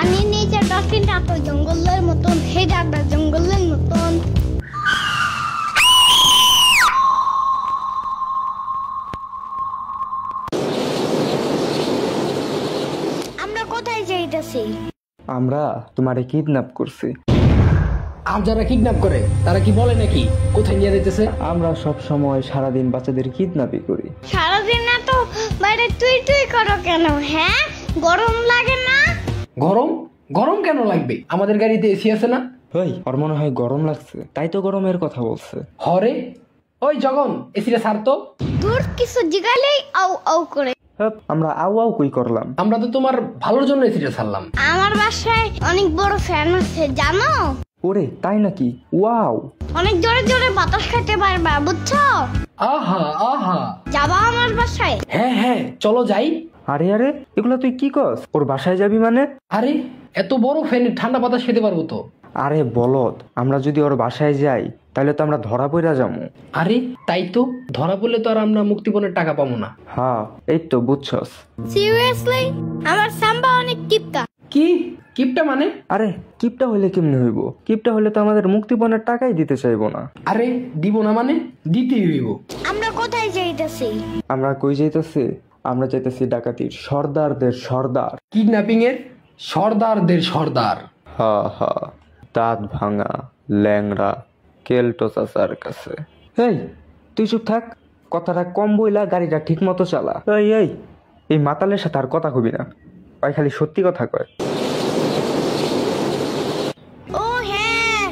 পানির নিচে ডলফিনটা তো জঙ্গলের মতন, হে ডাকটা জঙ্গলের মতন। আমরা কোথায় যাইতেছি? আমরা তোমারে কিডন্যাপ করছি। আর যারা কিডন্যাপ করে তারা কি বলে নাকি কোথায় নিয়ে যেতেছে? আমরা সব সময় সারাদিন বাচ্চাদের কিডন্যাপই করি। সারাদিন না তো বাইরে তুই তুই করো কেন? হ্যাঁ, গরম লাগে না? গরম গরম কেন লাগবে? আমাদের গাড়িতে এসি আছে না? ওই ওর মনে হয় গরম লাগছে, তাই তো গরমের কথা বলছে। হরে ওই জগন, এসিটা ছাড় তো। দূর কিছু জিগালেই আউ আউ করে। আমরা আউ আউ কই করলাম? আমরা তো তোমার ভালোর জন্য এসিটা ছাড়লাম। আমার বাসায় অনেক বড় ফ্যান আছে জানো? ওরে তাই নাকি? ওয়াও, অনেক জোরে জোরে বাতাস খেতে পারবা, বুঝছো? আহা আহা, যাবা আমার বাসায়? হ্যাঁ হ্যাঁ চলো যাই। আরে আরে এগুলা তুই কি কস? ওর বাসায় যাবি মানে? আরে এত বড় ফ্যানে ঠান্ডা বাতাস খেতে পারবো তো? আরে বলদ, আমরা যদি ওর বাসায় যাই তাহলে তো আমরা ধরা পড়া যাবো। আরে তাই তো, ধরা পড়লে তো আর আমরা মুক্তিপণের টাকা পাবো না। হ্যাঁ এই তো বুঝছস। সিরিয়াসলি আমার সাম্বা অনেক কিপটা। কি কিপটা মানে? আরে কিপটা হইলে কেমনে হইব? কিপটা হইলে তো আমাদের মুক্তিপণের টাকাই দিতে চাইবো না। আরে দিব না মানে দিতেই হইব। আমরা কোথায় যাইতেছি? আমরা কই যাইতেছি? আমরা যাইতেছি ডাকাতির সর্দারদের সর্দার, কিডন্যাপিং এর সর্দারদের সর্দার। হা হা, দাঁত ভাঙা ল্যাংড়া কেলটো চাচার কাছে। এই তুই চুপ থাক, কথাটা কম বইলা গাড়িটা ঠিক মতো চালা। এই এই এই মাতালের সাথে আর কথা কবি না, ওই খালি সত্যি কথা কয়। ও হ্যাঁ,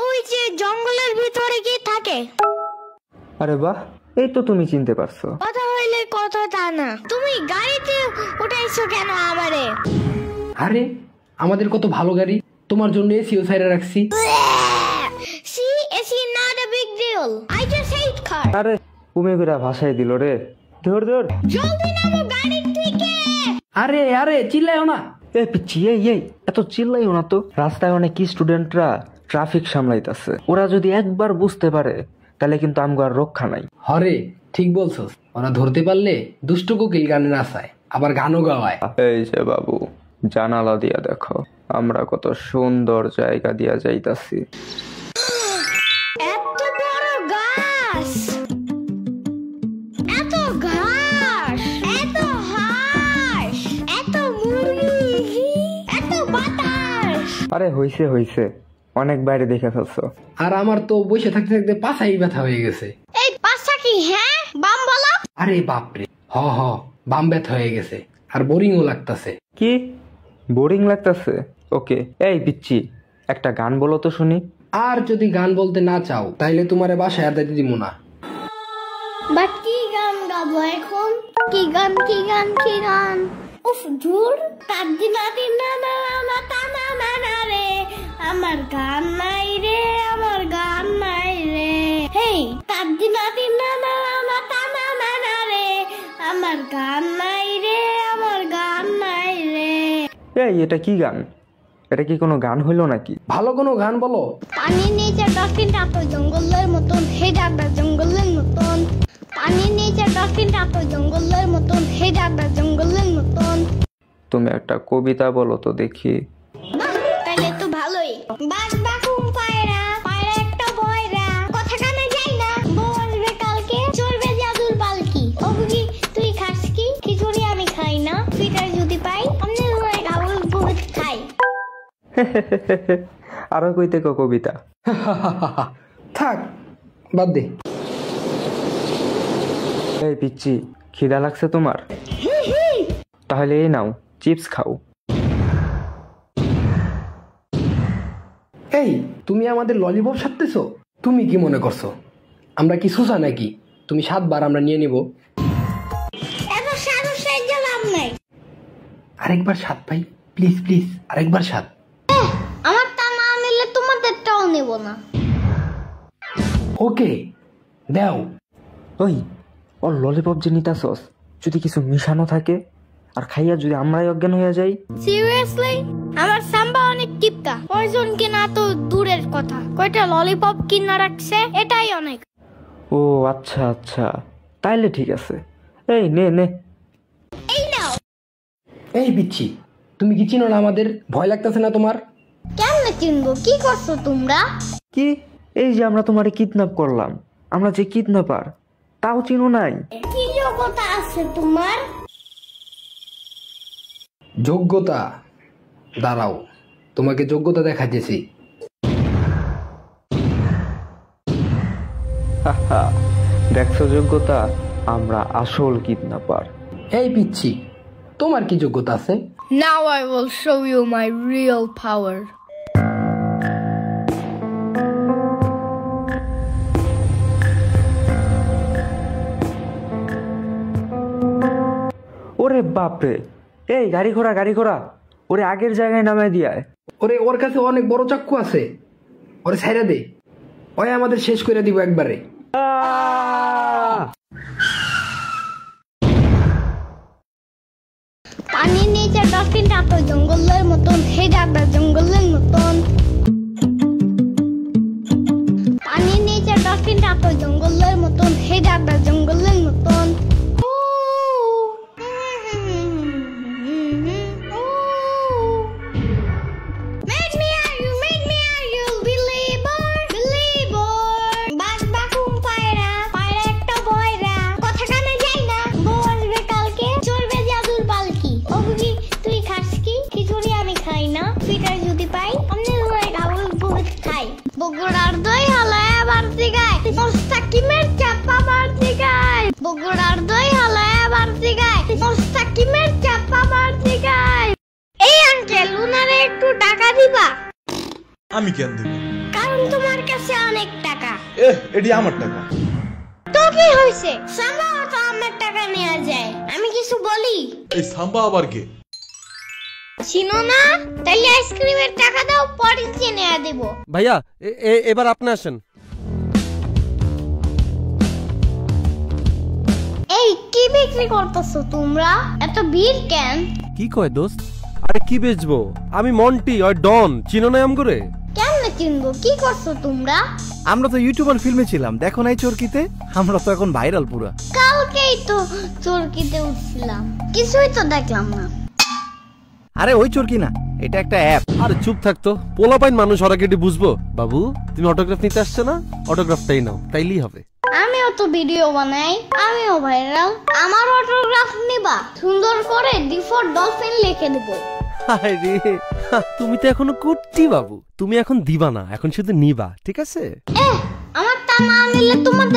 ওই যে জঙ্গলের ভিতরে কি থাকে? আরে বাহ, এই তো তুমি চিনতে পারছো। কথা হইলে কথা তা না, তুমি গাড়িতে উঠাইছো কেন আমারে? আরে আমাদের কত ভালো গাড়ি, তোমার জন্য এসিও সাইরা রাখছি। See, it's not a big deal. I just hate cars. আরে উমে বেরা ভাষায় দিল রে। ধর ধর, জলদি নামো গাড়ি থেকে। আরে আরে চিল্লাইও না। এ পিচ্ছি এই এই এত চিল্লাইও না তো। রাস্তায় অনেক স্টুডেন্টরা ট্রাফিক সামলাইতাছে, ওরা যদি একবার বুঝতে পারে তাহলে কিন্তু আমগো আর রক্ষা নাই। হরে ঠিক বলছস, ওরা ধরতে পারলে দুষ্ট কোকিল গানে নাচায়, আবার গানও গাওয়ায়। এই যে বাবু, জানালা দিয়া দেখো আমরা কত সুন্দর জায়গা দিয়া যাইতাছি। এত বড় গাছ, এত ঘাস, এত হাঁস, এত মুরগি, এত বাতাস। আরে হইছে হইছে, অনেক বাইরে দেখে ফেলছো। আর আমার তো বসে থাকতে থাকতে পাছাই ব্যথা হয়ে গেছে। এই পাশা কি? হ্যাঁ বাম বলো। আরে বাপরে, হ হ বাম ব্যথা হয়ে গেছে, আর বোরিংও লাগতাছে। কি বোরিং লাগতাছে? ওকে এই পিচ্ছি, একটা গান বলো তো শুনি। আর যদি গান বলতে না চাও তাইলে তোমারে বাসায় আর দিতে দিব না। বাট কি গান গাবো এখন? কি গান কি গান কি গান? উফ ধুর, তার দিন না না না তা না না না রে, আমার গান নাই রে, আমার গান নাই রে। হেই, তার দিন না না না তা না না না রে, আমার গান নাই রে, আমার গান নাই রে। এই এটা কি গান? এটা কি কোনো গান হইলো নাকি? ভালো কোনো গান বলো। পানির নিচে ডলফিনটা তো জঙ্গলের মতন, হে ডাকটা জঙ্গলের মতন। পানির নিচে ডলফিনটা তো জঙ্গলের মতন, হে ডাকটা জঙ্গলের মতন। তুমি একটা কবিতা বলো তো দেখি। তাহলে তো ভালোই। বাস বাকুম পায়রা, পায়রা একটা বয়রা, কথা কানে যাই না, বউ আসবে কালকে, চলবে জাদুর পালকি। ও বুঝি তুই খাস কি? খিচুড়ি আমি খাই না, পিঠার যদি পাই আমি ঘরে গাবল বহুত খাই। আরো কইতে কো কবিতা। থাক বাদ দে। এই পিচ্ছি, খিদা লাগছে তোমার? তাহলে এই নাও চিপস খাও। এই তুমি আমাদের ললিপপ সাজতেছো? তুমি কি মনে করছো আমরা কি সুসা নাকি? তুমি 7 বার আমরা নিয়ে নিব। এত সাহস সাইজে লাভ নাই। আরেকবার স্বাদ ভাই, প্লিজ প্লিজ আরেকবার স্বাদ। আমার তা না নিলে তোমাদেরটাও নেব না। ওকে দাও। ওই ওর ললিপপ যে নিতাছস, যদি কিছু মিশানো থাকে আর খাইয়া যদি আমরাই অজ্ঞান হইয়া যাই? সিরিয়াসলি আমার সাম্বা অনেক কিপটা, পয়জন কিনা তো দূরের কথা, কয়টা ললিপপ কিনা রাখছে এটাই অনেক। ও আচ্ছা আচ্ছা, তাইলে ঠিক আছে। এই নে নে। এই নাও। এই বিচ্ছি, তুমি কি চিনো না আমাদের? ভয় লাগতেছে না তোমার? কেমনে চিনবো? কি করছো তোমরা? কি এই যে আমরা তোমারে কিডন্যাপ করলাম, আমরা যে কিডন্যাপার তাও চিনো নাই? কি যোগ্যতা আছে তোমার? যোগ্যতা? দাঁড়াও, তোমাকে যোগ্যতা দেখাইতেছি। দেখছো যোগ্যতা? আমরা আসল কিডন্যাপার। এই পিচ্ছি, তোমার কি যোগ্যতা আছে? Now I will show you my real power. ওরে বাপরে, এই গাড়ি ঘোড়া ওরে আগের জায়গায় নামায় দিয়ায়। ওরে ওর কাছে অনেক বড় চাক্কু আছে, ওরে ছাইরা দে, ওরে আমাদের শেষ করে দিব একবারে। পানির নিচে ডলফিনটা তো জঙ্গলের মতন, হেডাটা জঙ্গলের মতন। পানির নিচে ডলফিনটা তো জঙ্গলের মতন, হেডাটা জঙ্গলের মতন। বগুড়ার দই হালায় বাড়তি গায়, মোস্তাকিমের চাপা বাড়তি গায়। বগুড়ার দই হালায় বাড়তি গায়, মোস্তাকিমের চাপা বাড়তি গায়। এই আঙ্কেল, উনারে একটু টাকা দিবা? আমি কেন দেব? কারণ তোমার কাছে অনেক টাকা। এটি আমার টাকা। তো কি হয়েছে? সাম্বা তো আমার টাকা নেওয়া যায়, আমি কিছু বলি? এই সাম্বা আবার কে? চিনো না? তাহলে আইসক্রিমের টাকা দাও, পরে কিনে দেব। ভাইয়া এবার আপনি আসেন। এই কি বিক্রি করতেছো তোমরা? এত ভিড় কেন? কি কয় দোস্ত? আরে কি বেচবো? আমি মন্টি ওই ডন, চিনো না আমগরে? কেমনে চিনবো? কি করছো তোমরা? আমরা তো ইউটিউবার ফিল্মে ছিলাম, দেখো নাই চরকিতে? আমরা তো এখন ভাইরাল পুরা। কালকেই তো চরকিতে উঠছিলাম, কিছুই তো দেখলাম না। আরে ওই চরকি না, এটা একটা অ্যাপ। আরে চুপ থাকতো, পোলাপাইন মানুষ ওরা কেটে বুঝবো। বাবু তুমি অটোগ্রাফ নিতে আসছো না? অটোগ্রাফটাই নাও, তাইলেই হবে। আমিও তো ভিডিও বানাই, আমিও ভাইরাল। আমার অটোগ্রাফ নিবা? সুন্দর করে D4 ডলফিন লিখে দেব। আরে তুমি তো এখনো কুট্টি বাবু, তুমি এখন দিবা না, এখন শুধু নিবা, ঠিক আছে? আমার তা না নিলে তোমাদের